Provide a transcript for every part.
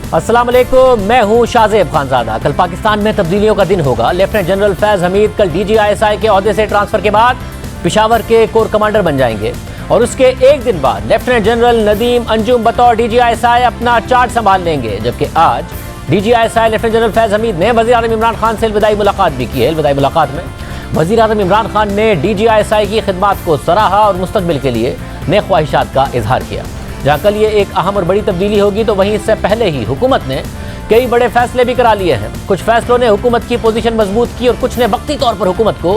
अस्सलाम वालेकुम, मैं हूं शाहजेब खानजादा। कल पाकिस्तान में तब्दीलियों का दिन होगा। लेफ्टिनेंट जनरल फैज हमीद कल DGISI के ओहदे से ट्रांसफर के बाद पेशावर के कोर कमांडर बन जाएंगे और उसके एक दिन बाद लेफ्टिनेंट जनरल नदीम अंजुम बतौर DGISI अपना चार्ज संभाल लेंगे। जबकि आज DGISI lieutenant general Faiz Hamid ने वज़ीर आज़म इमरान खान से अलविदाई मुलाकात भी की है। अलविदाई मुलाकात में वज़ीर आज़म इमरान खान ने DGISI की खिदमत को सराहा और मुस्तकबिल के लिए नए ख्वाहिशात का इजहार किया। जहाँ कल ये एक अहम और बड़ी तब्दीली होगी, तो वहीं इससे पहले ही हुकूमत ने कई बड़े फैसले भी करा लिए हैं। कुछ फैसलों ने हुकूमत की पोजीशन मजबूत की और कुछ ने वक्ती तौर पर हुकूमत को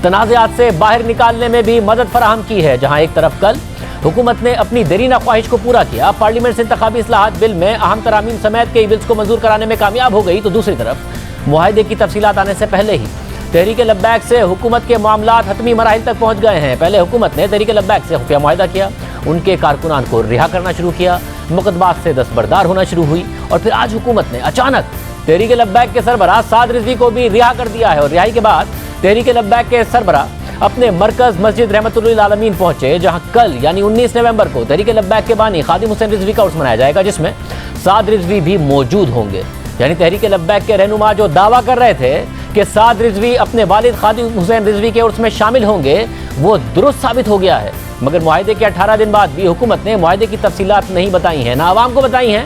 तनाज़ात से बाहर निकालने में भी मदद फराहम की है। जहाँ एक तरफ कल हुकूमत ने अपनी देरीना ख्वाहिश को पूरा किया, पार्लियामेंट से इंतखाबी इस्लाहात बिल में अहम तरामीम समेत कई बिल्स को मंजूर कराने में कामयाब हो गई, तो दूसरी तरफ मुआहदे की तफसीलात आने से पहले ही तहरीक लब्बैक से हुकूमत के मामलात हतमी मराहिल तक पहुँच गए हैं। पहले हुकूमत ने तहरीक लब्बैक से खुफिया मुआहदा किया, उनके कारकुनान को रिहा करना शुरू किया, मुकदमात से दस्तबरदार होना शुरू हुई और फिर आज हुकूमत ने अचानक तहरीक लब्बैक के सरबराह साद रिजवी को भी रिहा कर दिया है। और रिहाई के बाद तहरीक लब्बैक के सरबराह अपने मरकज मस्जिद रहमतुल्लिल आलमीन पहुंचे, जहां कल यानी 19 नवंबर को तहरीक लब्बैक के बानी खादिम हुसैन रिजवी का उर्स मनाया जाएगा, जिसमें साद रिजवी भी मौजूद होंगे। यानी तहरीक लब्बैक के रहनुमा जो दावा कर रहे थे कि साद रिजवी अपने वालिद खादिम हुसैन रिजवी के उर्स में शामिल होंगे, वो दुरुस्त साबित हो गया है। मगर मुआहदे के 18 दिन बाद भी हुकूमत ने मुआहदे की तफसीलात नहीं बताई हैं, ना आवाम को बताई हैं,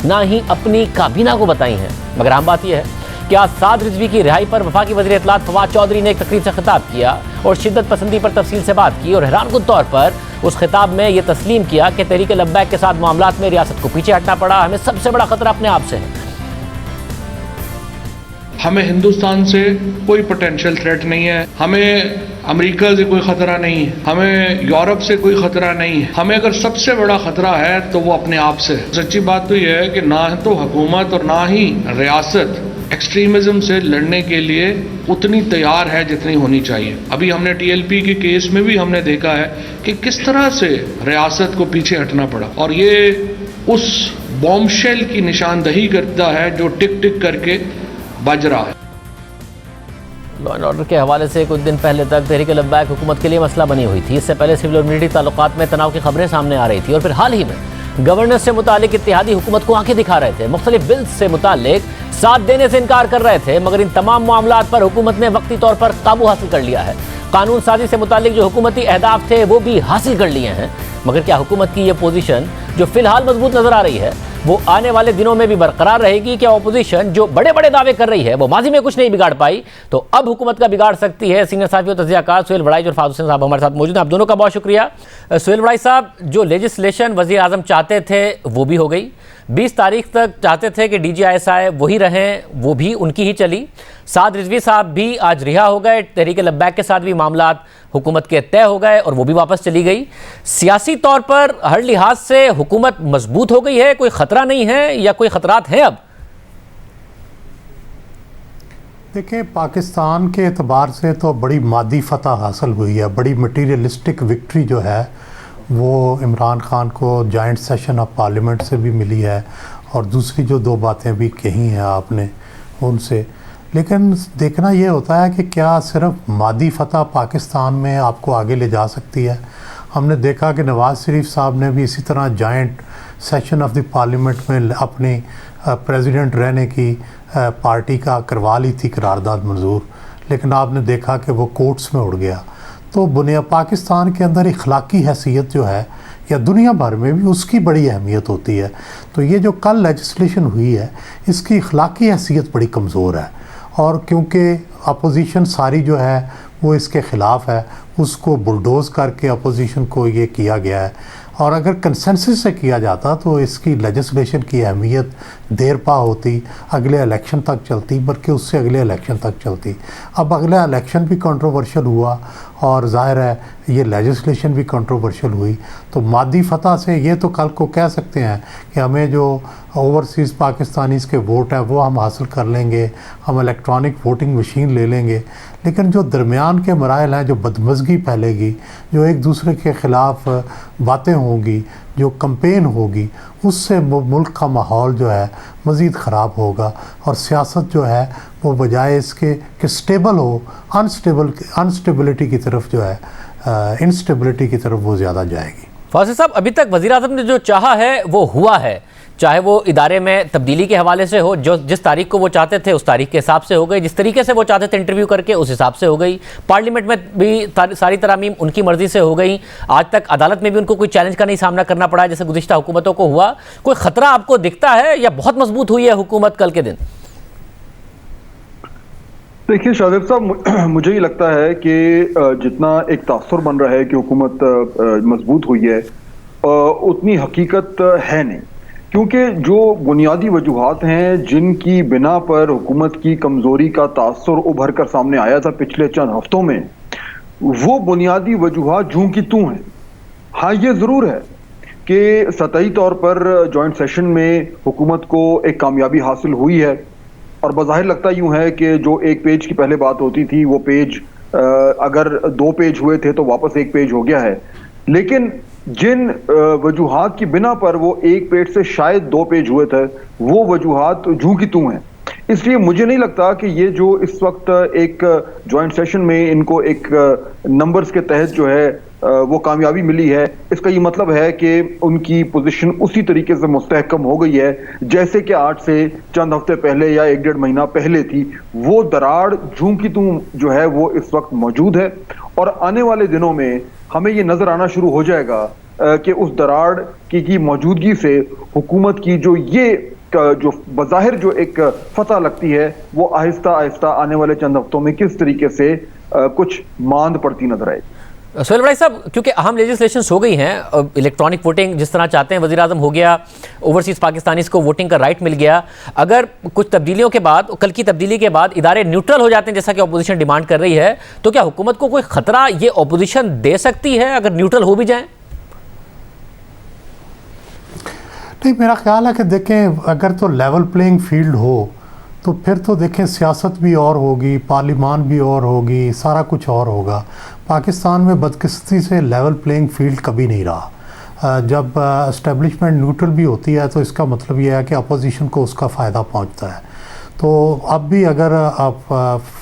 ना ही अपनी काबीना को बताई हैं। मगर अहम बात यह है कि आज साद रिजवी की रिहाई पर वफाकी वज़ीर इत्तलात फवाद चौधरी ने एक तकरीब से खिताब किया और शिद्दत पसंदी पर तफसील से बात की और हैरानकुन तौर पर उस खिताब में यह तस्लीम किया कि तहरीक लब्बैक के साथ मामलात में रियासत को पीछे हटना पड़ा। हमें सबसे बड़ा खतरा अपने आप से है। हमें हिंदुस्तान से कोई पोटेंशियल थ्रेट नहीं है, हमें अमेरिका से कोई खतरा नहीं है, हमें यूरोप से कोई खतरा नहीं है। हमें अगर सबसे बड़ा खतरा है तो वो अपने आप से है। सच्ची बात तो यह है कि ना तो हुकूमत और ना ही रियासत एक्सट्रीमिज्म से लड़ने के लिए उतनी तैयार है जितनी होनी चाहिए। अभी हमने TLP के केस में भी हमने देखा है कि किस तरह से रियासत को पीछे हटना पड़ा और ये उस बॉम्बशेल की निशानदही करता है जो टिक टिक करके बज रहा है। लॉ एंड ऑर्डर के हवाले से कुछ दिन पहले तक तहरीक लब्बैक हुकूमत के लिए मसला बनी हुई थी। इससे पहले सिविल और मिलिट्री ताल्लुकात में तनाव की खबरें सामने आ रही थी और फिर हाल ही में गवर्नेंस से मुतालिक इत्तेहादी हुकूमत को आंखें दिखा रहे थे, मुख्तलिफ बिल्स से मुतालिक साथ देने से इनकार कर रहे थे। मगर इन तमाम मामलात पर हुकूमत ने वक्ती तौर पर काबू हासिल कर लिया है। कानून साजी से मुतालिक जो हुकूमती अहदाफ थे वो भी हासिल कर लिए हैं। मगर क्या हुकूमत की ये पोजीशन जो फिलहाल मजबूत नजर आ रही है वो आने वाले दिनों में भी बरकरार रहेगी? क्या अपोजिशन जो बड़े बड़े दावे कर रही है वो माजी में कुछ नहीं बिगाड़ पाई, तो अब हुकूमत का बिगाड़ सकती है? सीनियर साहब और तज्ज़ियाकार सुहेल वड़ाई और फारूक हुसैन साहब हमारे साथ मौजूद हैं। आप दोनों का बहुत शुक्रिया। सुहेल वड़ाई साहब, जो लेजिस्लेशन वज़ीर आज़म चाहते थे वो भी हो गई। 20 तारीख तक चाहते थे कि DGISI वही रहें, वो भी उनकी ही चली। साद रिजवी साहब भी आज रिहा हो गए। तहरीक लब्बैक के साथ भी मामलात हुकूमत के तय हो गए और वो भी वापस चली गई। सियासी तौर पर हर लिहाज से हुकूमत मजबूत हो गई है, कोई खतरा नहीं है या कोई खतरात हैं? अब देखिए, पाकिस्तान के एतबार से तो बड़ी मादी फतह हासिल हुई है, बड़ी मटीरियलिस्टिक विक्ट्री जो है वो इमरान खान को जॉइंट सेशन ऑफ पार्लियामेंट से भी मिली है और दूसरी जो दो बातें भी कही हैं आपने उनसे। लेकिन देखना ये होता है कि क्या सिर्फ मादी फतह पाकिस्तान में आपको आगे ले जा सकती है? हमने देखा कि नवाज़ शरीफ साहब ने भी इसी तरह joint session of the parliament में अपनी प्रेसिडेंट रहने की पार्टी का करवा ली थी करारदाद मंजूर, लेकिन आपने देखा कि वो कोर्ट्स में उड़ गया। तो बुनिया पाकिस्तान के अंदर इखलाकी हैसियत जो है या दुनिया भर में भी उसकी बड़ी अहमियत होती है। तो ये जो कल लेजिस्लेशन हुई है इसकी इखलाकी हैसियत बड़ी कमज़ोर है और क्योंकि अपोजिशन सारी जो है वो इसके ख़िलाफ़ है, उसको बुलडोज़ करके अपोजिशन को ये किया गया है। और अगर कंसेंसस से किया जाता तो इसकी लेजिस्लेशन की अहमियत देर पा होती, अगले इलेक्शन तक चलती, बल्कि उससे अगले इलेक्शन तक चलती। अब अगला इलेक्शन भी कंट्रोवर्शियल हुआ और ज़ाहिर है ये लेजिस्लेशन भी कंट्रोवर्शियल हुई। तो मादी फतह से ये तो कल को कह सकते हैं कि हमें जो ओवरसीज़ पाकिस्तानीज़ के वोट हैं वो हम हासिल कर लेंगे, हम इलेक्ट्रॉनिक वोटिंग मशीन ले लेंगे, लेकिन जो दरमियान के मराइल हैं, जो बदमज़गी फैलेगी, जो एक दूसरे के ख़िलाफ़ बातें होंगी, जो कंपेन होगी, उससे मुल्क का माहौल जो है मज़ीद ख़राब होगा और सियासत जो है वो बजाय इसके कि स्टेबल हो, अनस्टेबिलिटी की तरफ जो है, इंस्टेबिलिटी की तरफ वो ज़्यादा जाएगी। फासिल साहब, अभी तक वज़ीर आज़म ने जो चाहा है वो हुआ है, चाहे वो इदारे में तब्दीली के हवाले से हो, जो जिस तारीख को वो चाहते थे उस तारीख के हिसाब से हो गई, जिस तरीके से वो चाहते थे इंटरव्यू करके उस हिसाब से हो गई, पार्लियामेंट में भी सारी तरामीम उनकी मर्जी से हो गई, आज तक अदालत में भी उनको कोई चैलेंज का नहीं सामना करना पड़ा जैसे गुज़िश्ता हुकूमतों को हुआ। कोई ख़तरा आपको दिखता है या बहुत मजबूत हुई है हुकूमत कल के दिन? देखिए शाहजेब साहब, मुझे ये लगता है कि जितना एक तासुर बन रहा है कि हुकूमत मजबूत हुई है, उतनी हकीकत है नहीं, क्योंकि जो बुनियादी वजूहात हैं जिनकी बिना पर हुकूमत की कमज़ोरी का तासुर उभर कर सामने आया था पिछले चंद हफ्तों में, वो बुनियादी वजूहात जूं की तूं हैं। हाँ, ये ज़रूर है कि सतही तौर पर जॉइंट सेशन में हुकूमत को एक कामयाबी हासिल हुई है, और बज़ाहिर लगता यूं है कि जो एक पेज की पहले बात होती थी वो पेज अगर 2 पेज हुए थे तो वापस 1 पेज हो गया है। लेकिन जिन वजूहात की बिना पर वो 1 पेज से शायद 2 पेज हुए थे, वो वजूहात जूं की तूं हैं। इसलिए मुझे नहीं लगता कि ये जो इस वक्त एक जॉइंट सेशन में इनको एक नंबर्स के तहत जो है वो कामयाबी मिली है, इसका ये मतलब है कि उनकी पोजीशन उसी तरीके से मुस्तहकम हो गई है जैसे कि आज से चंद हफ्ते पहले या 1-1.5 महीना पहले थी। वो दरार जूं की तूं जो है वो इस वक्त मौजूद है, और आने वाले दिनों में हमें ये नजर आना शुरू हो जाएगा कि उस दरार की मौजूदगी से हुकूमत की जो बज़ाहिर जो एक फतह लगती है वो आहिस्ता आहिस्ता आने वाले चंद हफ्तों में किस तरीके से कुछ मांद पड़ती नजर आएगी। सोहेल बड़ाई साहब, क्योंकि अहम लेजिस्लेशन हो गई हैं, इलेक्ट्रॉनिक वोटिंग जिस तरह चाहते हैं वज़ीर आज़म हो गया, ओवरसीज़ पाकिस्तानीज़ को वोटिंग का राइट मिल गया, अगर कुछ तब्दीलियों के बाद, कल की तब्दीली के बाद इदारे न्यूट्रल हो जाते हैं जैसा कि अपोजिशन डिमांड कर रही है, तो क्या हुकूमत को कोई ख़तरा ये अपोजिशन दे सकती है अगर न्यूट्रल हो भी जाए? नहीं, मेरा ख्याल है कि देखें, अगर तो लेवल प्लेइंग फील्ड हो तो फिर तो देखें सियासत भी और होगी, पार्लियामान भी और होगी, सारा कुछ और होगा। पाकिस्तान में बदकिस्मती से लेवल प्लेइंग फील्ड कभी नहीं रहा। जब एस्टेब्लिशमेंट न्यूट्रल भी होती है तो इसका मतलब यह है कि अपोजिशन को उसका फ़ायदा पहुंचता है। तो अब भी अगर आप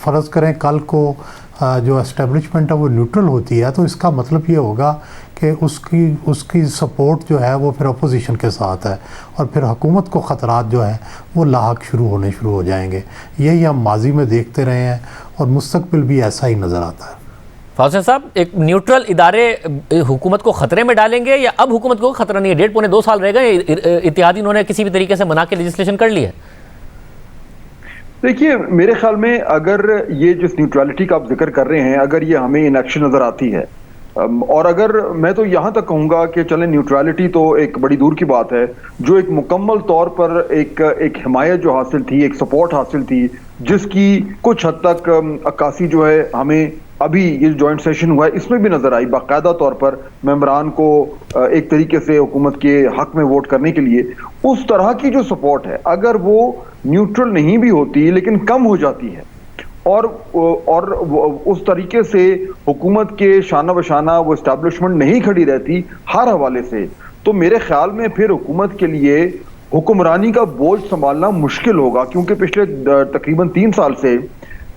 फ़र्ज़ करें कल को जो एस्टेब्लिशमेंट है वो न्यूट्रल होती है, तो इसका मतलब ये होगा कि उसकी सपोर्ट जो है वो फिर अपोजिशन के साथ है, और फिर हुकूमत को ख़तरात जो है वो लाहक होने शुरू हो जाएंगे। यही हम माजी में देखते रहे हैं और मुस्तकबिल भी ऐसा ही नज़र आता है। फौजन साहब, एक न्यूट्रल इदारे हुकूमत को ख़तरे में डालेंगे या अब हुकूमत को ख़तरा नहीं है? 1.5-2 साल रह गए, इत्तेहादी इन्होंने किसी भी तरीके से मना के लेजिस्लेशन कर ली है। देखिए, मेरे ख्याल में अगर ये जिस न्यूट्रलिटी का आप जिक्र कर रहे हैं, अगर ये हमें इन एक्शन नज़र आती है, और अगर मैं तो यहाँ तक कहूँगा कि चलें, न्यूट्रलिटी तो एक बड़ी दूर की बात है, जो एक मुकम्मल तौर पर एक हिमायत जो हासिल थी, एक सपोर्ट हासिल थी, जिसकी कुछ हद तक अक्कासी जो है हमें अभी ये जॉइंट सेशन हुआ है इसमें भी नजर आई। बाकायदा तौर पर मेंबरान को एक तरीके से हुकूमत के हक में वोट करने के लिए उस तरह की जो सपोर्ट है, अगर वो न्यूट्रल नहीं भी होती लेकिन कम हो जाती है, और उस तरीके से हुकूमत के शाना बशाना वो एस्टैब्लिशमेंट नहीं खड़ी रहती हर हवाले से, तो मेरे ख्याल में फिर हुकूमत के लिए हुक्मरानी का बोझ संभालना मुश्किल होगा। क्योंकि पिछले तकरीबन 3 साल से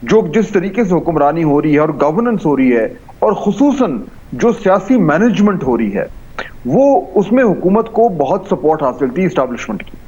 जिस तरीके से हुक्मरानी हो रही है और गवर्नेंस हो रही है, और खुसूसन जो सियासी मैनेजमेंट हो रही है, वो उसमें हुकूमत को बहुत सपोर्ट हासिल थी एस्टैब्लिशमेंट की।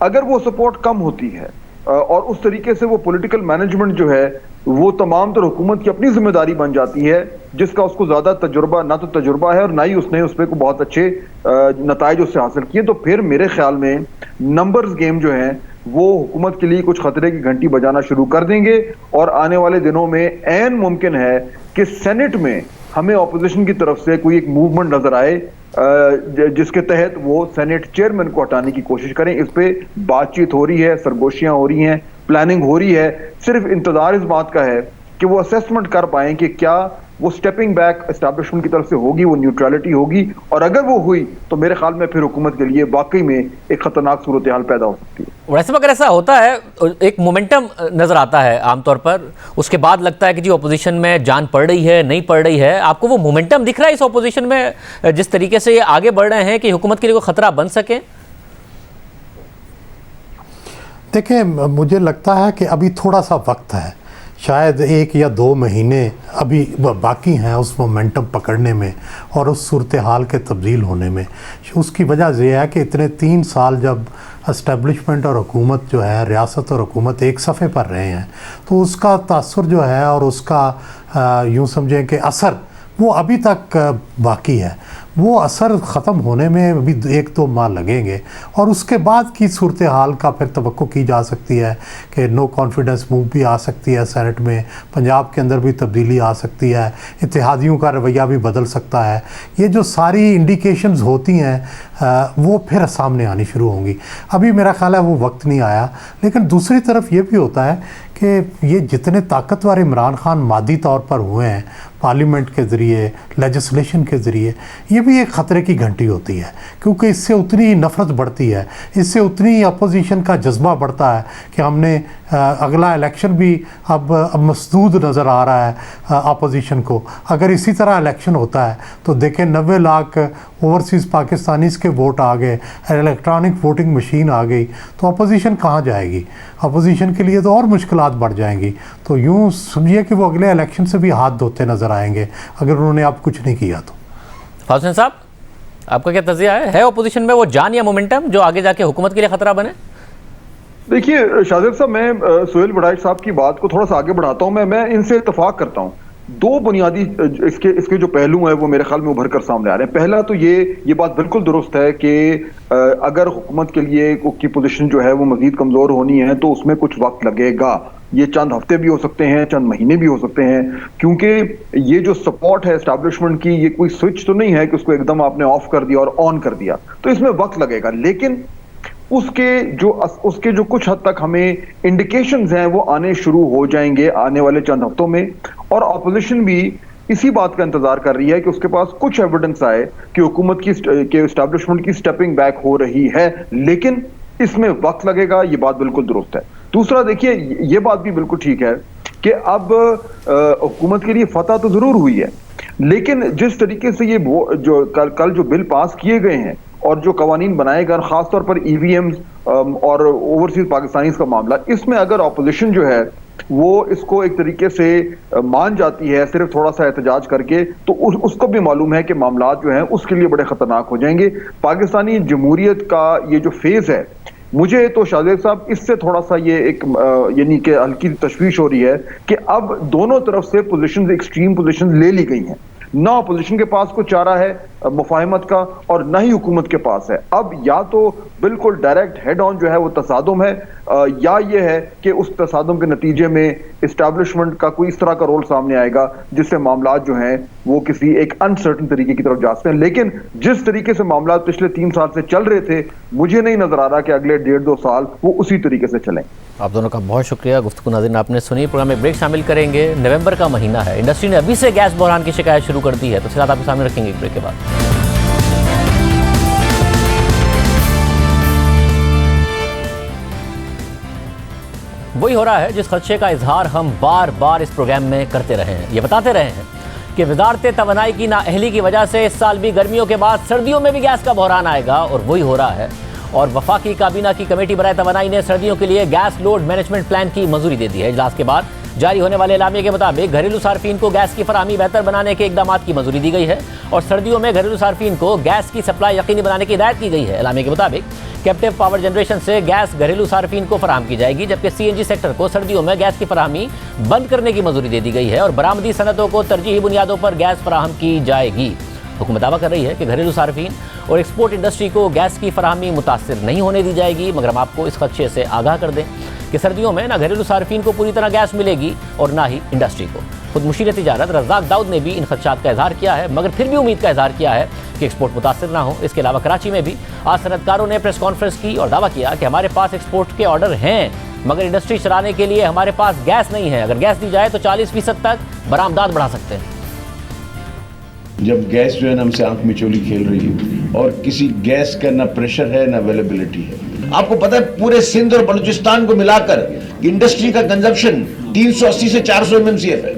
अगर वो सपोर्ट कम होती है और उस तरीके से वो पॉलिटिकल मैनेजमेंट जो है वो तमाम तर हुकूमत की अपनी जिम्मेदारी बन जाती है, जिसका उसको ज्यादा तजुर्बा ना तो तजुर्बा है और ना ही उसने उस पर बहुत अच्छे नताइज उससे हासिल किए, तो फिर मेरे ख्याल में नंबर्स गेम जो है वो हुकूमत के लिए कुछ खतरे की घंटी बजाना शुरू कर देंगे, और आने वाले दिनों में ऐन मुमकिन है कि सेनेट में हमें ऑपोजिशन की तरफ से कोई एक मूवमेंट नजर आए जिसके तहत वो सेनेट चेयरमैन को हटाने की कोशिश करें। इस पे बातचीत हो रही है, सरगोशियां हो रही हैं, प्लानिंग हो रही है। सिर्फ इंतजार इस बात का है कि वो असेसमेंट कर पाए कि क्या वो स्टेपिंग बैक एस्टैब्लिशमेंट की तरफ से होगी, वो न्यूट्रलिटी होगी, और अगर वो हुई तो मेरे ख्याल में फिर हुकूमत के लिए वाकई में एक खतरनाक सूरत हाल पैदा हो सकती है। वैसे अगर ऐसा होता है, एक मोमेंटम नजर आता है आमतौर पर, उसके बाद लगता है कि जी ऑपोजिशन में जान पड़ रही है, नहीं पड़ रही है, आपको वो मोमेंटम दिख रहा है इस ऑपोजिशन में जिस तरीके से ये आगे बढ़ रहे हैं कि हुकूमत के लिए कोई खतरा बन सके? देखिए, मुझे लगता है कि अभी थोड़ा सा वक्त है, शायद 1 या 2 महीने अभी बाकी हैं उस मोमेंटम पकड़ने में और उस सूरत हाल के तब्दील होने में। उसकी वजह यह है कि इतने 3 साल जब इस्टेब्लिशमेंट और हुकूमत जो है, रियासत और हुकूमत एक सफ़े पर रहे हैं, तो उसका तासुर जो है और उसका यूँ समझें कि असर वो अभी तक बाकी है। वो असर ख़त्म होने में अभी 1-2 माह लगेंगे और उसके बाद की सूरत हाल का फिर तवक्को की जा सकती है कि नो कॉन्फिडेंस मूव भी आ सकती है सेनेट में, पंजाब के अंदर भी तब्दीली आ सकती है, इत्तेहादियों का रवैया भी बदल सकता है। ये जो सारी इंडिकेशंस होती हैं वो फिर सामने आनी शुरू होंगी। अभी मेरा ख़्याल है वो वक्त नहीं आया। लेकिन दूसरी तरफ ये भी होता है कि ये जितने ताकतवर इमरान खान मादी तौर पर हुए हैं पार्लियामेंट के ज़रिए, लेजिस्लेशन के ज़रिए, ये भी एक ख़तरे की घंटी होती है, क्योंकि इससे उतनी नफ़रत बढ़ती है, इससे उतनी अपोजिशन का जज्बा बढ़ता है कि हमने अगला इलेक्शन भी अब मसदूद नज़र आ रहा है अपोजिशन को। अगर इसी तरह इलेक्शन होता है तो देखें 90 लाख ओवरसीज़ पाकिस्तानीज़ के वोट आ गए, इलेक्ट्रॉनिक वोटिंग मशीन आ गई, तो अपोजिशन कहाँ जाएगी? अपोजिशन के लिए तो और मुश्किलात बढ़ जाएंगी। तो यूँ समझिए कि वो अगले इलेक्शन से भी हाथ धोते नज़र आएंगे अगर उन्होंने अब कुछ नहीं किया तो। फाउज़न साहब, आपका क्या तज़िया है अपोजिशन में वो जान या मोमेंटम जो आगे जाके हुकूमत के लिए ख़तरा बने? देखिए शाहजेब साहब, मैं सुहेल वड़ाइच साहब की बात को थोड़ा सा आगे बढ़ाता हूं। मैं इनसे इत्तेफाक करता हूं। 2 बुनियादी इसके जो पहलू हैं वो मेरे ख्याल में उभर कर सामने आ रहे हैं। पहला तो ये बात बिल्कुल दुरुस्त है कि अगर हुकूमत के लिए की पोजीशन जो है वो मजीद कमजोर होनी है तो उसमें कुछ वक्त लगेगा। ये चंद हफ्ते भी हो सकते हैं, चंद महीने भी हो सकते हैं, क्योंकि ये जो सपोर्ट है एस्टैब्लिशमेंट की, ये कोई स्विच तो नहीं है कि उसको एकदम आपने ऑफ कर दिया और ऑन कर दिया, तो इसमें वक्त लगेगा। लेकिन उसके जो कुछ हद तक हमें इंडिकेशंस हैं वो आने शुरू हो जाएंगे आने वाले चंद हफ्तों में। और अपोजिशन भी इसी बात का इंतजार कर रही है कि उसके पास कुछ एविडेंस आए कि हुकूमत की एस्टैब्लिशमेंट की स्टेपिंग बैक हो रही है, लेकिन इसमें वक्त लगेगा। ये बात बिल्कुल दुरुस्त है। दूसरा, देखिए, ये बात भी बिल्कुल ठीक है कि अब हुकूमत के लिए फतह तो जरूर हुई है, लेकिन जिस तरीके से ये जो कल जो बिल पास किए गए हैं और जो कवानीन बनाए गए, खासतौर पर ईवीएम्स और ओवरसीज पाकिस्तानीज का मामला, इसमें अगर अपोजिशन जो है वो इसको एक तरीके से मान जाती है सिर्फ थोड़ा सा एहतजाज करके, तो उसको भी मालूम है कि मामला जो हैं उसके लिए बड़े खतरनाक हो जाएंगे। पाकिस्तानी जमहूरियत का ये जो फेज है, मुझे तो शाहजेब साहब इससे थोड़ा सा ये एक यानी कि हल्की तशवीश हो रही है कि अब दोनों तरफ से पोजीशंस, एक्सट्रीम पोजीशंस ले ली गई हैं। ना अपोजिशन के पास कोई चारा है मुफाहमत का और ना ही हुकूमत के पास है। अब या तो बिल्कुल डायरेक्ट हेड ऑन जो है वो तसादुम है, या ये है कि उस तसादुम के नतीजे में इस्टेब्लिशमेंट का कोई इस तरह का रोल सामने आएगा जिससे मामला जो हैं वो किसी एक अनसर्टन तरीके की तरफ जा सकते हैं। लेकिन जिस तरीके से मामला पिछले 3 साल से चल रहे थे, मुझे नहीं नजर आ रहा कि अगले 1.5-2 साल वो उसी तरीके से चलें। आप दोनों का बहुत शुक्रिया। गुफ्तगू नाज़रीन आपने सुनी। प्रोग्राम में ब्रेक शामिल करेंगे। नवंबर का महीना है, इंडस्ट्री ने अभी से गैस बहरान की शिकायत शुरू कर दी है, तो सिरात आपके सामने रखेंगे एक ब्रेक के बाद। वही हो रहा है जिस खदशे का इजहार हम बार बार इस प्रोग्राम में करते रहे हैं। ये बताते रहे हैं कि वजारत तवानाई की नाअहली की वजह से इस साल भी गर्मियों के बाद सर्दियों में भी गैस का बहरान आएगा, और वही हो रहा है। और वफाकी काबीना की कमेटी बराए तवानाई ने सर्दियों के लिए गैस लोड मैनेजमेंट प्लान की मंजूरी दे दी है। इजलास के बाद जारी होने वाले एलामिया के मुताबिक घरेलू सार्फिन को गैस की फराहमी बेहतर बनाने के इकदाम की मंजूरी दी गई है और सर्दियों में घरेलू सार्फिन को गैस की सप्लाई यकीनी बनाने की हिदायत की गई है। एलामिया के मुताबिक कैप्टिव पावर जनरेशन से गैस घरेलू सार्फिन को फराहम की जाएगी, जबकि सीएनजी सेक्टर को सर्दियों में गैस की फराहमी बंद करने की मंजूरी दे दी गई है और बरामदी सनतों को तरजीही बुनियादों पर गैस फराहम की जाएगी। हुकूमत दावा कर रही है कि घरेलू सार्फिन और एक्सपोर्ट इंडस्ट्री को गैस की फराहमी मुतासिर नहीं होने दी जाएगी, मगर हम आपको इस खदशे से आगाह कर दें कि सर्दियों में ना घरेलू सार्फिन को पूरी तरह गैस मिलेगी और ना ही इंडस्ट्री को। खुद मुशीर तिजारत रज़ाक दाऊद ने भी इन खदशात का इजहार किया है, मगर फिर भी उम्मीद का इजहार किया है कि एक्सपोर्ट मुतासिर ना हो। इसके अलावा कराची में भी आज सनतकारों ने प्रेस कॉन्फ्रेंस की और दावा किया कि हमारे पास एक्सपोर्ट के ऑर्डर हैं, मगर इंडस्ट्री चलाने के लिए हमारे पास गैस नहीं है। अगर गैस दी जाए तो 40% तक बरामदात बढ़ा सकते हैं। जब गैस जो है ना हमसे आंख मिचोली खेल रही है और किसी गैस का ना प्रेशर है ना अवेलेबिलिटी है। आपको पता है पूरे सिंध और बलूचिस्तान को मिलाकर इंडस्ट्री का कंजप्शन 380 से 400 MMCF है।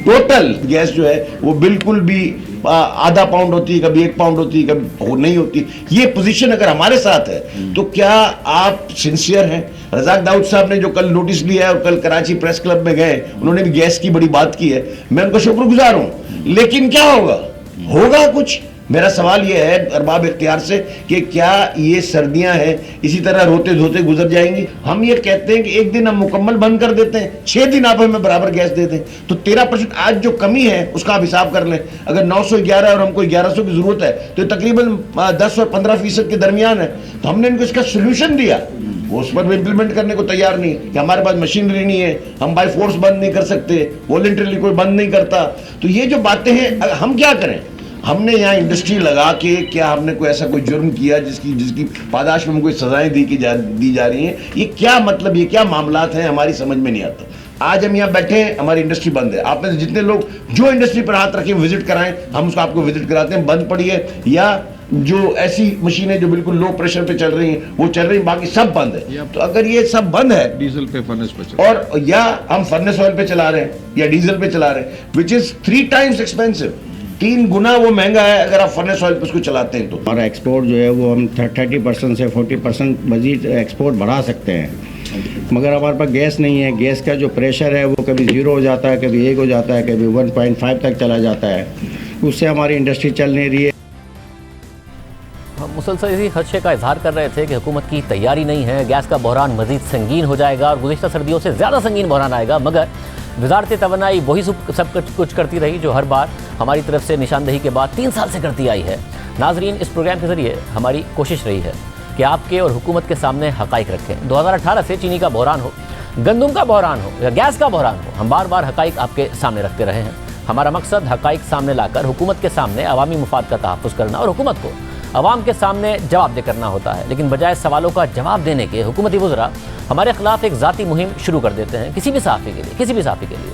टोटल गैस जो है वो बिल्कुल भी आधा पाउंड होती है, कभी 1 पाउंड होती है, कभी नहीं होती। ये पोजीशन अगर हमारे साथ है तो क्या आप सिंसियर हैं? रजाक दाऊद साहब ने जो कल नोटिस लिया है और कल कराची प्रेस क्लब में गए, उन्होंने भी गैस की बड़ी बात की है, मैं उनका शुक्रगुजार हूं। लेकिन क्या होगा कुछ? मेरा सवाल यह है अरबाब इख्तियार से कि क्या ये सर्दियां हैं इसी तरह रोते धोते गुजर जाएंगी? हम ये कहते हैं कि एक दिन हम मुकम्मल बंद कर देते हैं, 6 दिन आप हमें बराबर गैस देते हैं, तो 13% आज जो कमी है उसका आप हिसाब कर लें। अगर 911 और हमको 1100 की जरूरत है तो तकरीबन 10 और 15% के दरमियान है। तो हमने इनको इसका सोल्यूशन दिया, वो उस पर भी इंप्लीमेंट करने को तैयार नहीं कि हमारे पास मशीनरी नहीं है, हम बाय फोर्स बंद नहीं कर सकते, वॉलंटरीली कोई बंद नहीं करता। तो ये जो बातें हैं, हम क्या करें? हमने यहाँ इंडस्ट्री लगा के क्या हमने कोई ऐसा कोई जुर्म किया जिसकी पादाश में हमको सजाएं दी जा रही हैं? ये क्या मतलब, ये क्या मामलात हैं, हमारी समझ में नहीं आता। आज हम यहाँ बैठे हैं, हमारी इंडस्ट्री बंद है। आप में से जितने लोग जो इंडस्ट्री पर हाथ रखें विजिट कराएं, हम उसको आपको विजिट कराते हैं। बंद पड़ी है या जो ऐसी मशीनें जो बिल्कुल लो प्रेशर पे चल रही हैं वो चल रही हैं, बाकी सब बंद है। तो अगर ये सब बंद है, डीजल पे फर्नेस पे चल और या हम फर्नेस ऑयल पे चला रहे हैं या डीजल पे चला रहे हैं, विच इज 3 टाइम्स एक्सपेंसिव, 3 गुना वो महंगा है अगर आप फर्नेस ऑयल पे उसको चलाते हैं तो। हमारा एक्सपोर्ट जो है वो हम 30% से 40% मजीद एक्सपोर्ट बढ़ा सकते हैं, मगर हमारे पास गैस नहीं है। गैस का जो प्रेशर है वो कभी 0 हो जाता है, कभी 1 हो जाता है, कभी 1.5 तक चला जाता है। उससे हमारी इंडस्ट्री चल नहीं रही है। हम मुसलसल इसी खदशे का इजहार कर रहे थे कि हुकूमत की तैयारी नहीं है, गैस का बहरान मजीद संगीन हो जाएगा और गुज़िश्ता सर्दियों से ज़्यादा संगीन बहरान आएगा। मगर वजारत तवन्नाई वही सब कुछ करती रही जो हर बार हमारी तरफ से निशानदही के बाद 3 साल से करती आई है। नाजरीन, इस प्रोग्राम के ज़रिए हमारी कोशिश रही है कि आपके और हुकूमत के सामने हक़ाइक़ रखें। 2018 से चीनी का बहरान हो, गंदम का बहरान हो या गैस का बहरान हो, हम बार बार हक़ाइक़ आपके सामने रखते रहे हैं। हमारा मकसद हक़ाइक़ सामने लाकर हुकूमत के सामने अवामी मुफाद का तहफ़्फ़ुज़ करना और हुकूमत को अवाम के सामने जवाबदेह करना होता है। लेकिन बजाय सवालों का जवाब देने के हुकूमती वज़रा हमारे खिलाफ एक ज़ाती मुहिम शुरू कर देते हैं किसी भी सहाफ़ी के लिए।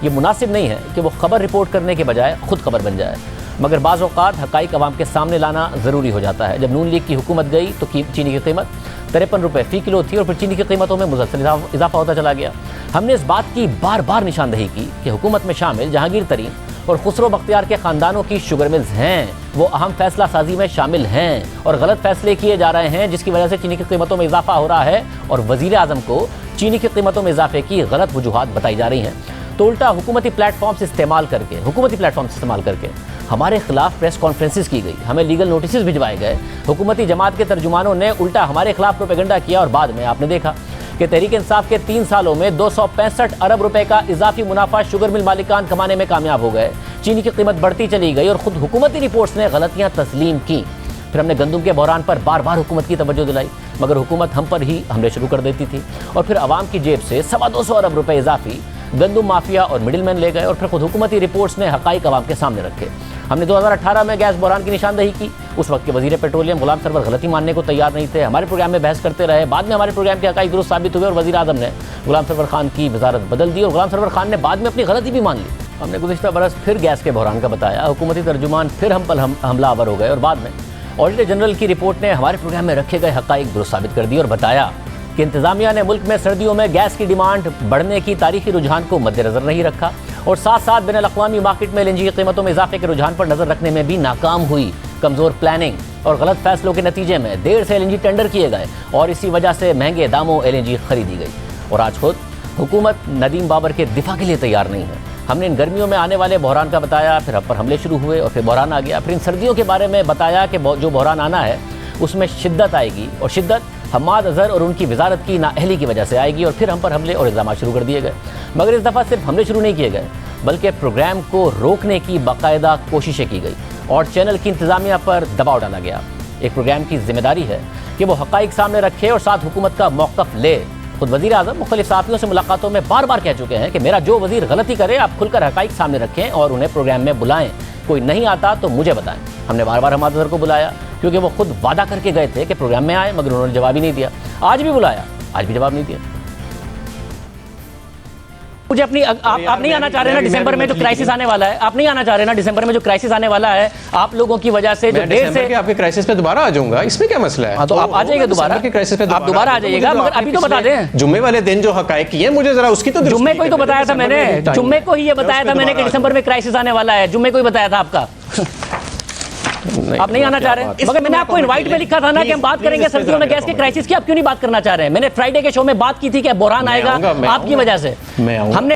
ये मुनासिब नहीं है कि वो खबर रिपोर्ट करने के बजाय खुद खबर बन जाए, मगर बाज़ औक़ात हक़ाइक़ अवाम के सामने लाना ज़रूरी हो जाता है। जब नून लीग की हुकूमत गई तो चीनी की कीमत 53 रुपये फ़ी किलो थी और फिर चीनी की कीमतों में मुसलसल इजाफा होता चला गया। हमने इस बात की बार बार निशानदही की कि हुकूमत में शामिल जहांगीर तरीन और खुसरो बख्तियार के ख़ानदानों की शुगर मिल्स हैं, वो अहम फैसला साजी में शामिल हैं और गलत फैसले किए जा रहे हैं जिसकी वजह से चीनी की कीमतों में इजाफा हो रहा है और वज़ीर आज़म को चीनी की कीमतों में इजाफे की गलत वजूहात बताई जा रही हैं। तो उल्टा हुकूमती प्लेटफॉर्म्स इस्तेमाल करके हमारे खिलाफ प्रेस कॉन्फ्रेंसेस की गई, हमें लीगल नोटिस भिजवाए गए। हुकूमती जमात के तर्जुमानों ने उल्टा हमारे खिलाफ प्रोपेगेंडा किया और बाद में आपने देखा कि तहरीक इंसाफ के 3 सालों में 265 अरब रुपए का इजाफी मुनाफा शुगर मिल मालिकान कमाने में कामयाब हो गए। चीनी की कीमत बढ़ती चली गई और खुद हुकूमती रिपोर्ट्स ने गलतियां तस्लीम की। फिर हमने गंदम के बहरान पर बार बार हुकूमत की तवज्जो दिलाई, मगर हुकूमत हम पर ही हमले शुरू कर देती थी और फिर अवाम की जेब से 225 अरब रुपए इजाफी गंदम माफिया और मिडिलमैन ले गए और फिर खुद हुकूमती रिपोर्ट्स ने हक़ाइक़ अवाम के सामने रखे। हमने 2018 में गैस बहरान की निशानदही की। उस वक्त के वज़ीर पेट्रोलियम गुलाम सरवर गलती मानने को तैयार नहीं थे, हमारे प्रोग्राम में बहस करते रहे। बाद में हमारे प्रोग्राम के हक़ाइक़ दुरुस्त साबित हुए और वज़ीर आज़म ने गुलाम सरवर खान की वज़ारत बदल दी और गुलाम सरवर खान ने बाद में अपनी गलती भी मान ली। हमने गुज़िश्ता बरस फिर गैस के बहरान का बताया, हुकूमती तर्जुमान फिर हम पर हमलावर हो गए और बाद में ऑडिटर जनरल की रिपोर्ट ने हमारे प्रोग्राम में रखे गए हक़ाइक़ दुरुस्त साबित कर दिए और बताया कि इंतज़ामिया ने मुल्क में सर्दियों में गैस की डिमांड बढ़ने की तारीखी रुझान को मद्देनज़र नहीं रखा और साथ साथ बैन अल-अक़वामी मार्केट में LNG की कीमतों में इजाफे के रुझान पर नज़र रखने में भी नाकाम हुई। कमज़ोर प्लानिंग और गलत फैसलों के नतीजे में देर से LNG टेंडर किए गए और इसी वजह से महंगे दामों LNG खरीदी गई। और आज खुद हुकूमत नदीम बाबर के दिफा के लिए तैयार नहीं है। हमने इन गर्मियों में आने वाले बहरान का बताया, फिर अब पर हमले शुरू हुए और फिर बहरान आ गया। फिर इन सर्दियों के बारे में बताया कि जो बहरान आना है उसमें शिद्दत आएगी और शिद्दत हम्माद अज़हर और उनकी वजारत की नाअहली की वजह से आएगी और फिर हम पर हमले और इल्ज़ाम शुरू कर दिए गए। मगर इस दफ़ा सिर्फ हमले शुरू नहीं किए गए बल्कि प्रोग्राम को रोकने की बाकायदा कोशिशें की गई और चैनल की इंतज़ामिया पर दबाव डाला गया। एक प्रोग्राम की जिम्मेदारी है कि वो हक़ाइक़ सामने रखे और साथ हुकूमत का मौक़िफ़ ले। खुद वज़ीर आज़म मुख्तलिफ़ सहाफ़ियों से मुलाकातों में बार बार कह चुके हैं कि मेरा जो वज़ीर गलती करे आप खुलकर हक़ाइक़ सामने रखें और उन्हें प्रोग्राम में बुलाएं, कोई नहीं आता तो मुझे बताएं। हमने बार बार हम्माद अज़हर को बुलाया क्योंकि वो खुद वादा करके गए थे कि प्रोग्राम में आए, मगर उन्होंने जवाब ही नहीं दिया। आज भी बुलाया, आज भी जवाब नहीं दिया। मुझे अपनी आप नहीं आना चाह रहे ना दिसंबर में जो क्राइसिस आने वाला है, आप नहीं आना चाह रहे ना दिसंबर में जो क्राइसिस आने वाला है, आप लोगों की वजह से जो देर से आपके क्राइसिस पे दोबारा आ जाऊंगा, इसमें क्या मसला है? तो आप आ जाइएगा दोबारा के क्राइसिस पे, आप दोबारा आ जाइएगा, मगर अभी तो बता दें जुम्मे वाले दिन जो हकायक की है मुझे जरा उसकी तो जुम्मे को ही तो बताया था मैंने, जुम्मे को ही ये बताया था मैंने कि दिसंबर में क्राइसिस आने वाला है, जुम्मे को ही बताया था आपका। आप नहीं आना चाह रहे, मगर मैंने आपको इनवाइट में लिखा था ना कि हम बात करेंगे सर्दियों में गैस के क्राइसिस की, आप क्यों नहीं बात करना चाह रहे हैं? मैंने फ्राइडे के शो में बात की थी कि बुरहान आएगा आपकी वजह से। हमने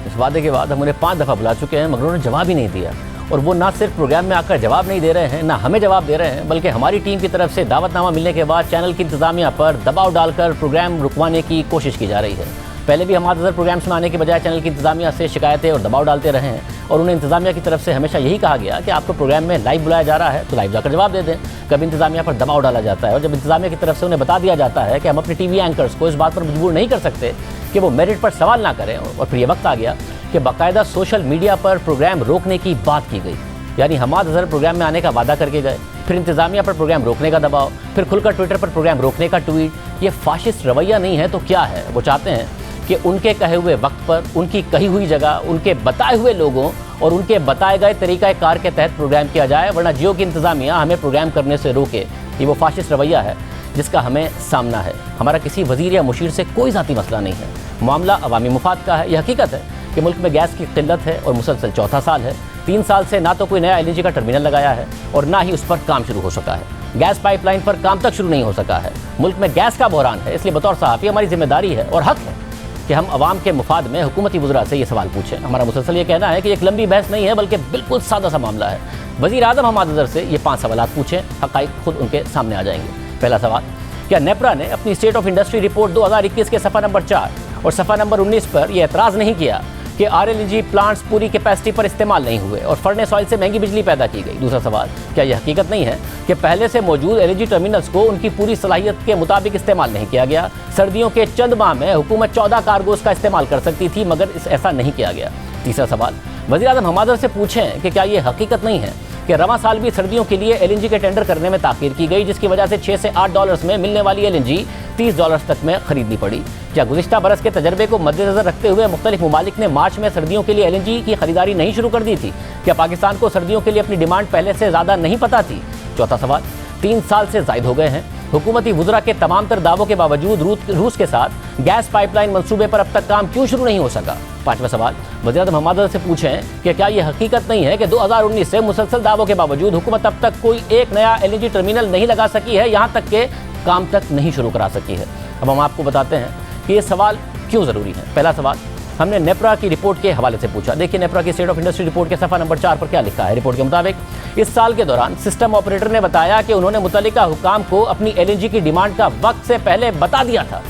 इस वादे के बाद हम उन्हें 5 दफा बुला चुके हैं, मगर उन्होंने जवाब ही नहीं दिया। और वो ना सिर्फ प्रोग्राम में आकर जवाब नहीं दे रहे हैं, ना हमें जवाब दे रहे हैं, बल्कि हमारी टीम की तरफ से दावतनामा मिलने के बाद चैनल की इंतजामिया पर दबाव डालकर प्रोग्राम रुकवाने की कोशिश की जा रही है। पहले भी हम अदर प्रोग्राम्स में आने के बजाय चैनल की इंतजामिया से शिकायतें और दबाव डालते रहे हैं, और उन्हें इंतजामिया की तरफ से हमेशा यही कहा गया कि आपको प्रोग्राम में लाइव बुलाया जा रहा है तो लाइव जाकर जवाब दे दें। कभी इंतजामिया पर दबाव डाला जाता है, और जब इंतजामिया की तरफ से उन्हें बता दिया जाता है कि हम अपने टीवी एंकर्स को इस बात पर मजबूर नहीं कर सकते कि वो मेरिट पर सवाल ना करें, और फिर ये वक्त आ गया कि बाकायदा सोशल मीडिया पर प्रोग्राम रोकने की बात की गई। यानी हमाद अजहर प्रोग्राम में आने का वादा करके गए, फिर इंतजामिया पर प्रोग्राम रोकने का दबाव, फिर खुलकर ट्विटर पर प्रोग्राम रोकने का ट्वीट। ये फाशिस्ट रवैया नहीं है तो क्या है? वो चाहते हैं कि उनके कहे हुए वक्त पर, उनकी कही हुई जगह, उनके बताए हुए लोगों और उनके बताए गए तरीक़ाकार के तहत प्रोग्राम किया जाए, वरना जियो की इंतजामिया हमें प्रोग्राम करने से रोके। ये वो फाशिस्ट रवैया है जिसका हमें सामना है। हमारा किसी वज़ीर या मुशीर से कोई ज़ाती मसला नहीं है, मामला अवामी मुफाद का है। यह हकीकत है कि मुल्क में गैस की किल्लत है और मुसलसल चौथा साल है। 3 साल से ना तो कोई नया LNG का टर्मिनल लगाया है और ना ही उस पर काम शुरू हो सका है। गैस पाइपलाइन पर काम तक शुरू नहीं हो सका है। मुल्क में गैस का बहरान है, इसलिए बतौर सहाफ़ी हमारी जिम्मेदारी है और हक है कि हम अवाम के मुफाद में हुकूमती वज़रा से ये सवाल पूछें। हमारा मुसलसल ये कहना है कि एक लंबी बहस नहीं है, बल्कि बिल्कुल सादा सा मामला है। वज़ीर आज़म हमाद अज़हर से ये 5 सवाल पूछें, हक़ाइक़ खुद उनके सामने आ जाएंगे। पहला सवाल, क्या नेपरा ने अपनी स्टेट ऑफ इंडस्ट्री रिपोर्ट 2021 के सफ़ा नंबर 4 और सफ़ा नंबर 19 पर यह एतराज़ नहीं किया कि RLNG प्लांट्स पूरी कैपेसिटी पर इस्तेमाल नहीं हुए और फर्नेस ऑयल से महंगी बिजली पैदा की गई? दूसरा सवाल, क्या यह हकीकत नहीं है कि पहले से मौजूद LNG टर्मिनल्स को उनकी पूरी सलाहियत के मुताबिक इस्तेमाल नहीं किया गया? सर्दियों के चंद माह में हुकूमत 14 कार्गोज का इस्तेमाल कर सकती थी, मगर ऐसा नहीं किया गया। तीसरा सवाल, वज़ीर आज़म हमाद अज़हर से पूछें कि क्या यह हकीकत नहीं है कि रवां साल भी सर्दियों के लिए LNG के टेंडर करने में ताख़ीर की गई, जिसकी वजह से 6 से 8 डॉलर्स में मिलने वाली LNG $30 तक में खरीदनी पड़ी? क्या गुज़िश्ता बरस के तजर्बे को मद्देनज़र रखते हुए मुख्तलिफ ममालिक ने मार्च में सर्दियों के लिए LNG की खरीदारी नहीं शुरू कर दी थी? क्या पाकिस्तान को सर्दियों के लिए अपनी डिमांड पहले से ज़्यादा नहीं पता थी? चौथा सवाल, 3 साल से ज़ायद हो गए हैं, हुकूमती वज़रा के तमाम तर दावों के बावजूद रूस के साथ गैस पाइपलाइन मंसूबे पर अब तक काम क्यों शुरू नहीं हो सका? पाँचवा सवाल, वज़ीर आज़म हमाद अज़हर से पूछें कि क्या यह हकीकत नहीं है कि 2019 से मुसलसल दावों के बावजूद हुकूमत अब तक कोई एक नया LNG टर्मिनल नहीं लगा सकी है, यहाँ तक के काम तक नहीं शुरू करा सकी है? अब हम आपको बताते हैं कि ये सवाल क्यों ज़रूरी है। पहला सवाल हमने नेपरा की रिपोर्ट के हवाले से पूछा। देखिए नेपरा की स्टेट ऑफ इंडस्ट्री रिपोर्ट के सफ़ा नंबर 4 पर क्या लिखा है। रिपोर्ट के मुताबिक इस साल के दौरान सिस्टम ऑपरेटर ने बताया कि उन्होंने मुतल्लिका हुकाम को अपनी LNG की डिमांड का वक्त से पहले बता दिया था,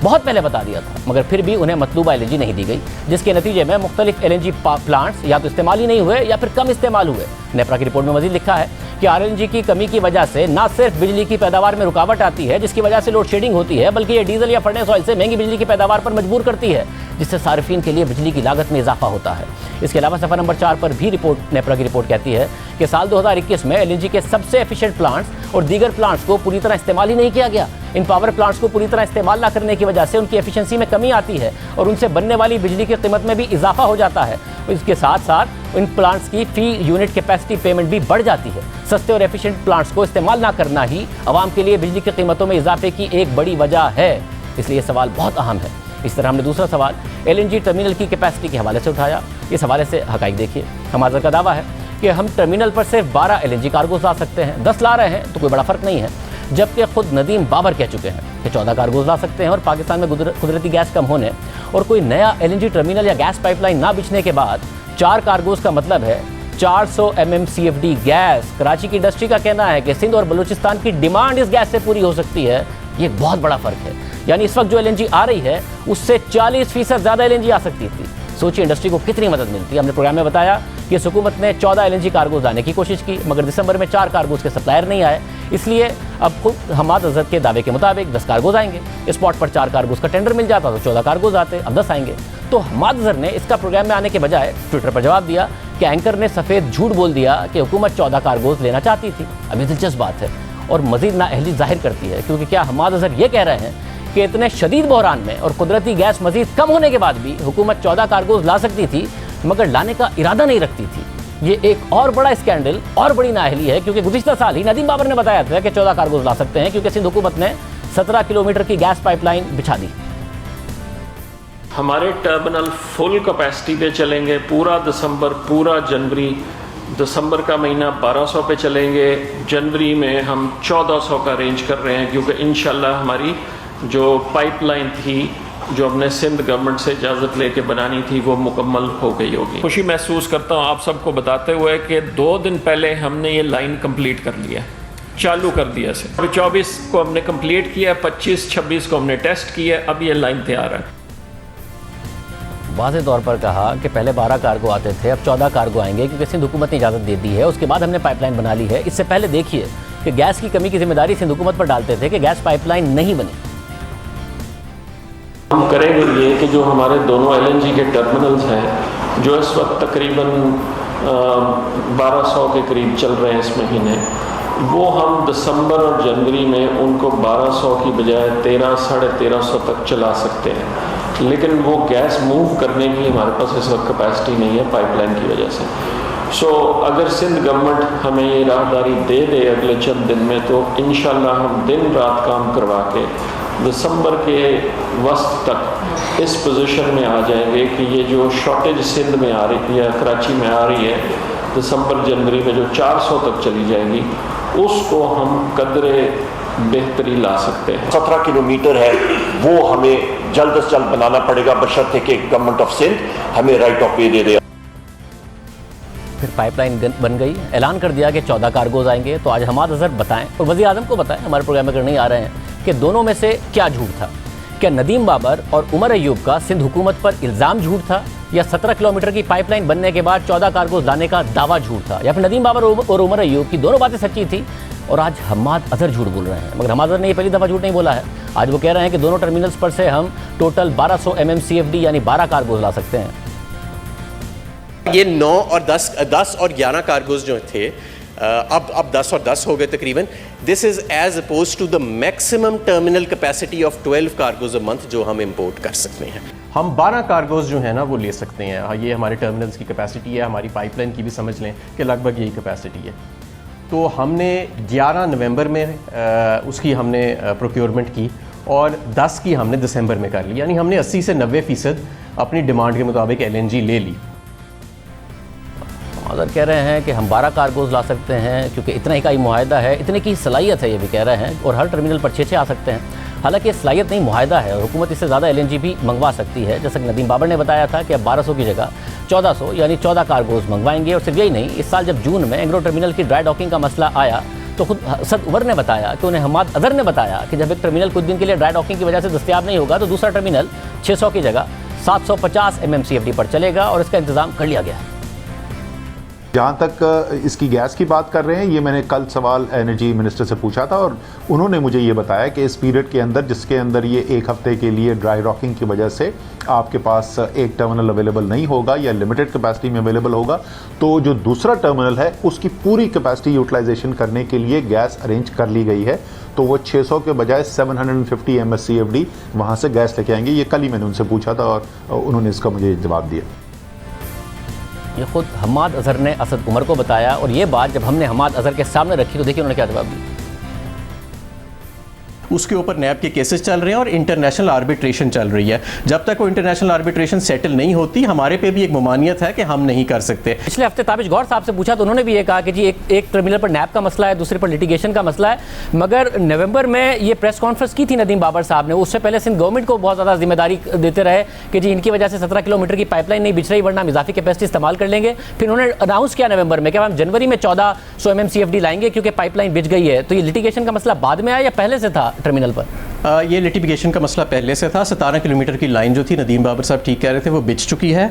बहुत पहले बता दिया था, मगर फिर भी उन्हें मतलूबा LNG नहीं दी गई, जिसके नतीजे में मुख्तलिफ LNG प्लांट्स या तो इस्तेमाल ही नहीं हुए या फिर कम इस्तेमाल हुए। नेपरा की रिपोर्ट में मज़ीद लिखा है कि RLNG की कमी की वजह से न सिर्फ बिजली की पैदावार में रुकावट आती है, जिसकी वजह से लोड शेडिंग होती है, बल्कि ये डीजल या फर्नेस ऑयल से महंगी बिजली की पैदावार पर मजबूर करती है, जिससे सार्फिन के लिए बिजली की लागत में इजाफा होता है। इसके अलावा सफ़ा नंबर 4 पर भी नेपरा की रिपोर्ट कहती है कि साल 2021 में LNG के सबसे एफिशिएंट प्लांट्स और दीगर प्लांट्स को पूरी तरह इस्तेमाल ही नहीं किया गया। इन पावर प्लांट्स को पूरी तरह इस्तेमाल न करने की वजह से उनकी एफिशिएंसी में कमी आती है और उनसे बनने वाली बिजली की कीमत में भी इजाफा हो जाता है। इसके साथ साथ इन प्लांट्स की फी यूनिट कैपेसिटी पेमेंट भी बढ़ जाती है। सस्ते और एफिशिएंट प्लांट्स को इस्तेमाल ना करना ही आवाम के लिए बिजली की कीमतों में इजाफे की एक बड़ी वजह है, इसलिए सवाल बहुत अहम है। इस तरह हमने दूसरा सवाल LNG टर्मिनल की कैपेसिटी के हवाले से उठाया। इस हवाले से हक़ाइक़ देखिए, हमारा का दावा है कि हम टर्मिनल पर सिर्फ 12 LNG कार्गोज ला सकते हैं। 10 ला रहे हैं तो कोई बड़ा फ़र्क नहीं है, जबकि खुद नदीम बाबर कह चुके हैं कि 14 कार्गोज ला सकते हैं। और पाकिस्तान में कुदरती गैस कम होने और कोई नया LNG टर्मिनल या गैस पाइपलाइन ना बिछने के बाद 4 कार्गोज का मतलब है 400 MMCFD गैस। कराची की इंडस्ट्री का कहना है कि सिंध और बलूचिस्तान की डिमांड इस गैस से पूरी हो सकती है। ये बहुत बड़ा फ़र्क है, यानी इस वक्त जो LNG आ रही है उससे 40% ज़्यादा LNG आ सकती थी। सोचिए इंडस्ट्री को कितनी मदद मिलती है। हमने प्रोग्राम में बताया कि हुकूमत ने 14 LNG कार्गोज लाने की कोशिश की, मगर दिसंबर में 4 कार्गोज के सप्लायर नहीं आए, इसलिए अब खुद हमाद अज़हर के दावे के मुताबिक 10 कार्गोज आएंगे। स्पॉट पर 4 कार्गोज का टेंडर मिल जाता तो 14 कार्गोज आते, अब 10 आएंगे। तो हमाद अज़हर ने इसका प्रोग्राम में आने के बजाय ट्विटर पर जवाब दिया कि एंकर ने सफ़ेद झूठ बोल दिया कि हुकूमत 14 कार्गोज लेना चाहती थी। अब ये दिलचस्प बात है और मज़ीद नाअहली जाहिर करती है, क्योंकि क्या हमाद अज़हर ये कह रहे हैं कि इतने शदीद बहरान में और कुदरती गैस मजीद कम होने के बाद भी हुकूमत 14 कार्गोज ला सकती थी मगर लाने का इरादा नहीं रखती थी। ये एक और बड़ा स्कैंडल और बड़ी नाअहली है क्योंकि गुज़िश्ता साल ही नदीम बाबर ने बताया था कि 14 कार्गोज ला सकते हैं क्योंकि सिंध हुकूमत ने 17 किलोमीटर की गैस पाइपलाइन बिछा दी। हमारे टर्मिनल फुल कैपेसिटी पे चलेंगे, पूरा दिसंबर, पूरा जनवरी, दिसंबर का महीना 1200 पे चलेंगे, जनवरी में हम 1400 का रेंज कर रहे हैं क्योंकि इंशाल्लाह हमारी जो पाइपलाइन थी जो हमने सिंध गवर्नमेंट से इजाज़त लेके बनानी थी वो मुकम्मल हो गई होगी। खुशी महसूस करता हूँ आप सबको बताते हुए कि 2 दिन पहले हमने ये लाइन कंप्लीट कर लिया, चालू कर दिया से। अभी 24 को हमने कंप्लीट किया, 25-26 को हमने टेस्ट किया, अब ये लाइन तैयार है। वाज़े तौर पर कहा कि पहले 12 कार्गो आते थे, अब 14 कार्गो आएंगे क्योंकि सिंध हुकूमत ने इजाज़त दे दी है। उसके बाद हमने पाइपलाइन बना ली है। इससे पहले देखिए कि गैस की कमी की जिम्मेदारी सिंध हुकूमत पर डालते थे कि गैस पाइपलाइन नहीं बनी। हम करेंगे ये कि जो हमारे दोनों LNG के टर्मिनल्स हैं जो इस वक्त तकरीबन 1200 के करीब चल रहे हैं इस महीने, वो हम दिसंबर और जनवरी में उनको 1200 की बजाय 1300-1350 तक चला सकते हैं। लेकिन वो गैस मूव करने की हमारे पास इस वक्त कैपेसिटी नहीं है पाइपलाइन की वजह से। सो अगर सिंध गवर्नमेंट हमें ये राहदारी दे दे अगले चंद दिन में तो इंशाल्लाह हम दिन रात काम करवा के दिसंबर के वस्त तक इस पोजीशन में आ जाएंगे कि ये जो शॉर्टेज सिंध में आ रही है, कराची में आ रही है, दिसंबर जनवरी में जो 400 तक चली जाएगी उसको हम कदरे बेहतरी ला सकते हैं। 17 किलोमीटर है वो हमें जल्द से जल्द बनाना पड़ेगा बशर्ते कि गवर्नमेंट ऑफ सिंध हमें राइट ऑफ वे दे दे। फिर पाइपलाइन बन गई, ऐलान कर दिया कि 14 कार्गोज आएंगे। तो आज हमाद अजहर बताएं और वज़ीर आज़म को बताएं, हमारे प्रोग्राम में अगर नहीं आ रहे हैं, कि दोनों में से क्या झूठ था। क्या नदीम बाबर और उमर अयूब का सिंध हुकूमत पर इल्ज़ाम झूठ था या 17 किलोमीटर की पाइपलाइन बनने के बाद 14 कार्गोज लाने का दावा झूठ था, या फिर नदीम बाबर और उमर अयूब की दोनों बातें सच्ची थी और आज हमाद अजहर झूठ बोल रहे हैं। मगर हमाद अजहर ने ये पहली दफ़ा झूठ नहीं बोला है। आज वो कह रहे हैं कि दोनों टर्मिनल्स पर से हम टोटल 1200 MMCFD यानी 12 कार्गोज ला सकते हैं। ये 9 और 10 और 11 कार्गोज जो थे अब 10 और 10 हो गए तकरीबन। This is as oppose to the maximum terminal capacity of 12 cargoes a month जो हम इंपोर्ट कर सकते हैं। हम 12 कार्गोज जो है ना वो ले सकते हैं। ये हमारे टर्मिनल्स की कैपेसिटी है, हमारी पाइपलाइन की भी समझ लें कि लगभग यही कैपेसिटी है। तो हमने 11 नवंबर में उसकी हमने प्रोक्योरमेंट की और 10 की हमने दिसंबर में कर ली, यानी हमने 80 से 90% अपनी डिमांड के मुताबिक LNG ले ली। अगर कह रहे हैं कि हम 12 कार्गोज ला सकते हैं क्योंकि इतना ही का ही मुआहदा है, इतने की सलाहियत है, ये भी कह रहे हैं, और हर टर्मिनल पर 6 आ सकते हैं। हालांकि सलाहियत नहीं, मुआहदा है और हुकूमत इससे ज़्यादा LNG भी मंगवा सकती है। जैसा कि नदीम बाबर ने बताया था कि अब 1200 की जगह 1400 यानी 14 कार्गोज मंगवाएंगे। और सिर्फ यही नहीं, इस साल जब जून में एंग्रो टर्मिनल की ड्राई डॉकिंग का मसला आया तो खुद असद उमर ने बताया कि उन्हें हमाद अजहर ने बताया कि जब एक टर्मिनल कुछ दिन के लिए ड्राई डॉकिंग की वजह से दस्तयाब नहीं होगा तो दूसरा टर्मिनल 600 की जगह 750 MMCFD पर चलेगा और इसका इंतजाम कर लिया गया है। जहाँ तक इसकी गैस की बात कर रहे हैं, ये मैंने कल सवाल एनर्जी मिनिस्टर से पूछा था और उन्होंने मुझे ये बताया कि इस पीरियड के अंदर जिसके अंदर ये 1 हफ्ते के लिए ड्राई डॉकिंग की वजह से आपके पास एक टर्मिनल अवेलेबल नहीं होगा या लिमिटेड कैपेसिटी में अवेलेबल होगा, तो जो दूसरा टर्मिनल है उसकी पूरी कैपेसिटी यूटिलाइजेशन करने के लिए गैस अरेंज कर ली गई है। तो वो 600 के बजाय 750 MSCFD वहाँ से गैस लेके आएंगे। ये कल ही मैंने उनसे पूछा था और उन्होंने इसका मुझे जवाब दिया। ये खुद हमाद अजहर ने असद उमर को बताया और ये बात जब हमने हमाद अजहर के सामने रखी तो देखिए उन्होंने क्या जवाब दिया। उसके ऊपर नैब के केसेस चल रहे हैं और इंटरनेशनल आर्बिट्रेशन चल रही है। जब तक वो इंटरनेशनल आर्बिट्रेशन सेटल नहीं होती हमारे पे भी एक ममानियत है कि हम नहीं कर सकते। पिछले हफ्ते ताबिश गौर साहब से पूछा तो उन्होंने भी ये कहा कि जी एक टर्मिनल पर नैब का मसला है, दूसरे पर लिटिगेशन का मसला है। मगर नवंबर में ये प्रेस कॉन्फ्रेंस की थी नदीम बाबर साहब ने, उससे पहले सिंध गवर्नमेंट को बहुत ज़्यादा जिम्मेदारी देते रहे कि जी इनकी वजह से 17 किलोमीटर की पाइपलाइन नहीं बिछ रही वरना हम इजाफी कैपेसिटी इस्तेमाल कर लेंगे। फिर उन्होंने अनाउंस किया नवंबर में कि हम जनवरी में 1400 MMCFD लाएंगे क्योंकि पाइपलाइन बिछ गई है। तो ये लिटिगेशन का मसला बाद में आया या पहले से था टर्मिनल पर? ये लिटिगेशन का मसला पहले से था। 17 किलोमीटर की लाइन जो थी नदीम बाबर साहब ठीक कह रहे थे वो बिछ चुकी है,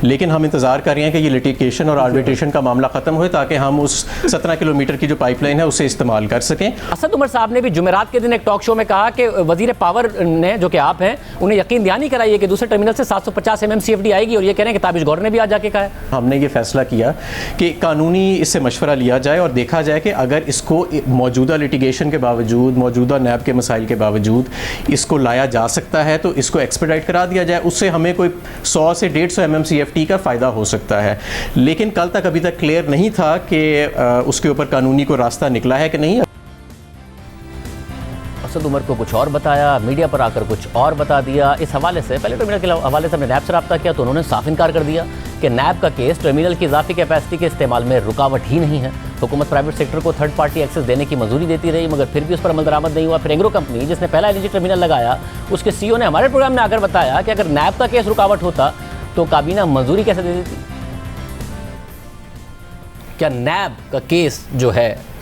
लेकिन हम इंतज़ार कर रहे हैं कि ये लिटिगेशन और आर्बिट्रेशन का मामला ख़त्म हो ताकि हम उस 17 किलोमीटर की जो पाइपलाइन है उसे इस्तेमाल कर सकें। असद उमर साहब ने भी जुमेरात के दिन एक टॉक शो में कहा कि वजीर पावर ने, जो कि आप हैं, उन्हें यकीन दहानी कराई है कि दूसरे टर्मिनल से 750 MMCFD आएगी और ये कह रहे हैं कि ताबिश गौर ने भी आज जाके कहा है। हमने ये फैसला किया कि कानूनी इससे मशवरा लिया जाए और देखा जाए कि अगर इसको मौजूदा लिटिगेशन के बावजूद, मौजूदा नैब के मसाइल के बावजूद बावजूद इसको लाया जा सकता है तो इसको एक्सपेडाइट करा दिया जाए, उससे हमें कोई 100 से 150 MMCFT का फ़ायदा हो सकता है। लेकिन कल तक अभी तक क्लियर नहीं था कि उसके ऊपर कानूनी को रास्ता निकला है कि नहीं। असद उमर को कुछ और बताया, मीडिया पर आकर कुछ और बता दिया। इस हवाले से पहले टर्मिनल के हवाले से हमने नैब से रब्ता किया तो उन्होंने साफ इनकार कर दिया कि नैब का केस टर्मिनल की इजाफी कैपेसिटी के इस्तेमाल में रुकावट ही नहीं है। हुकूमत प्राइवेट सेक्टर को थर्ड पार्टी एक्सेस देने की मंजूरी देती रही मगर फिर भी उस पर अमल दरामद नहीं हुआ। फिर एंग्रो कंपनी जिसने पहला LNG टर्मिनल लगाया उसके CEO ने हमारे प्रोग्राम में आकर बताया कि अगर नैब का केस रुकावट होता तो काबीना मंजूरी कैसे दे देती। क्या नैब का केस जो है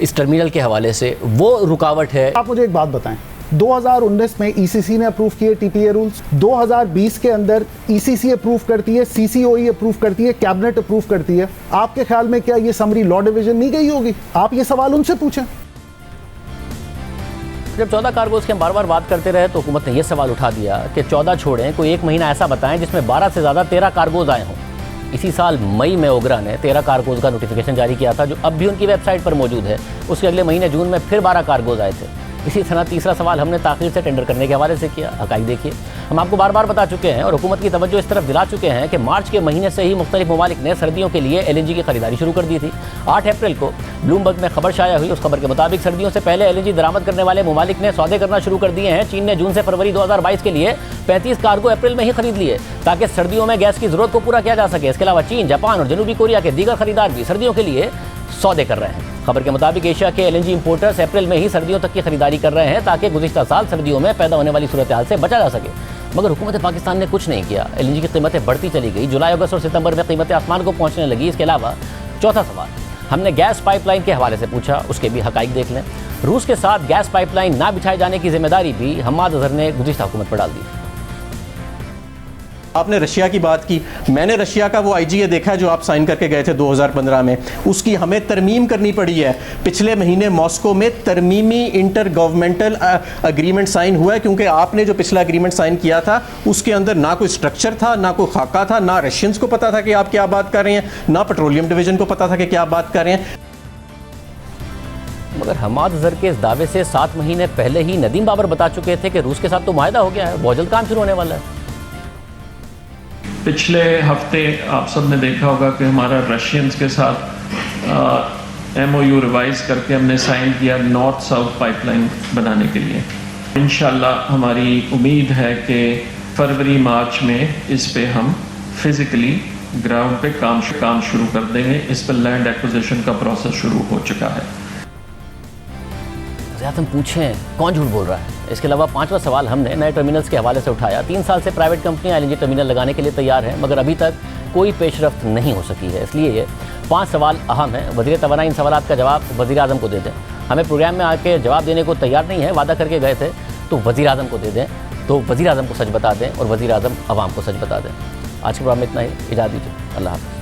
इस टर्मिनल के हवाले से वो रुकावट है? आप मुझे एक बात बताएं, 2019 में ECC ने अप्रूव किए TPA रूल्स, 2020 के अंदर ECC अप्रूव करती है, CCOE अप्रूव करती है, कैबिनेट अप्रूव करती है। आपके ख्याल में क्या ये समरी लॉ डिवीजन नहीं गई होगी? आप ये सवाल उनसे पूछें। जब 14 कार्गोज की हम बार बार बात करते रहे तो हुकूमत ने यह सवाल उठा दिया कि 14 छोड़ें, कोई एक महीना ऐसा बताएं जिसमें 12 से ज़्यादा 13 कार्गोज आए हों। इसी साल मई में ओगरा ने 13 कार्गोज का नोटिफिकेशन जारी किया था जो अब भी उनकी वेबसाइट पर मौजूद है। उसके अगले महीने जून में फिर 12 कार्गोज आए थे। इसी तरह तीसरा सवाल हमने ताख़ीर से टेंडर करने के हवाले से किया। हक़ाइक़ देखिए, हम आपको बार बार बता चुके हैं और हुकूमत की तवज्जो इस तरफ दिला चुके हैं कि मार्च के महीने से ही मुख्तलिफ ममालिक ने सर्दियों के लिए LNG की खरीदारी शुरू कर दी थी। 8 अप्रैल को ब्लूमबर्ग में खबर शाया हुई। उस खबर के मुताबिक सर्दियों से पहले LNG दरामद करने वाले ममालिक ने सौदे करना शुरू कर दिए हैं। चीन ने जून से फरवरी 2022 के लिए 35 कार्गो अप्रैल में ही खरीद लिए ताकि सर्दियों में गैस की जरूरत को पूरा किया जा सके। इसके अलावा चीन, जापान और जनूबी कोरिया के दीगर खरीदार भी सर्दियों के लिए सौदे कर रहे हैं। खबर के मुताबिक एशिया के LNG इंपोर्टर्स अप्रैल में ही सर्दियों तक की खरीदारी कर रहे हैं ताकि गुज़िश्ता साल सर्दियों में पैदा होने वाली सूरत हाल से बचा जा सके। मगर हुकूमत पाकिस्तान ने कुछ नहीं किया। LNG की कीमतें बढ़ती चली गई। जुलाई, अगस्त और सितंबर में कीमतें आसमान को पहुंचने लगी। इसके अलावा चौथा सवाल हमने गैस पाइपलाइन के हवाले से पूछा, उसके भी हक़ाइक़ देख लें। रूस के साथ गैस पाइपलाइन ना बिछाए जाने की जिम्मेदारी भी हम्माद अजहर ने गुज़िश्ता हुकूमत पर डाल दी। आपने रशिया की बात की, मैंने रशिया का वो IGA देखा जो आप साइन करके गए थे 2015 में, उसकी हमें तरमीम करनी पड़ी है। पिछले महीने मॉस्को में तरमीमी इंटर गवर्नमेंटल अग्रीमेंट साइन हुआ है क्योंकि आपने जो पिछला अग्रीमेंट साइन किया था उसके अंदर ना कोई स्ट्रक्चर था, ना कोई खाका था, ना रशियंस को पता था कि आप क्या बात कर रहे हैं, ना पेट्रोलियम डिवीजन को पता था कि क्या बात कर रहे हैं। मगर हम्माद अजहर के इस दावे से 7 महीने पहले ही नदीम बाबर बता चुके थे कि रूस के साथ तो मुआहदा हो गया है, बहुत जल्द काम शुरू होने वाला है। पिछले हफ्ते आप सब ने देखा होगा कि हमारा रशियंस के साथ MOU रिवाइज करके हमने साइन किया नॉर्थ साउथ पाइपलाइन बनाने के लिए। इंशाल्लाह हमारी उम्मीद है कि फरवरी मार्च में इस पे हम फिज़िकली ग्राउंड पे काम शुरू कर देंगे। इस पर लैंड एक्विजिशन का प्रोसेस शुरू हो चुका है। हम पूछें कौन झूठ बोल रहा है। इसके अलावा 5वां सवाल हमने नए टर्मिनल्स के हवाले से उठाया। 3 साल से प्राइवेट कंपनियां LNG टर्मिनल लगाने के लिए तैयार हैं मगर अभी तक कोई पेशरफ्त नहीं हो सकी है। इसलिए ये 5 सवाल अहम हैं। वज़ीर तवानाई इन सवालात का जवाब वज़ीर आज़म को दे दें। हमें प्रोग्राम में आके जवाब देने को तैयार नहीं है, वादा करके गए थे तो वज़ीर आज़म को दे दें, तो वज़ीर आज़म को सच बता दें और वज़ीर आज़म अवाम को सच बता दें। आज के प्रोग्राम में इतना ही, इजाज़त दीजिए। अल्लाह हाफ़िज़।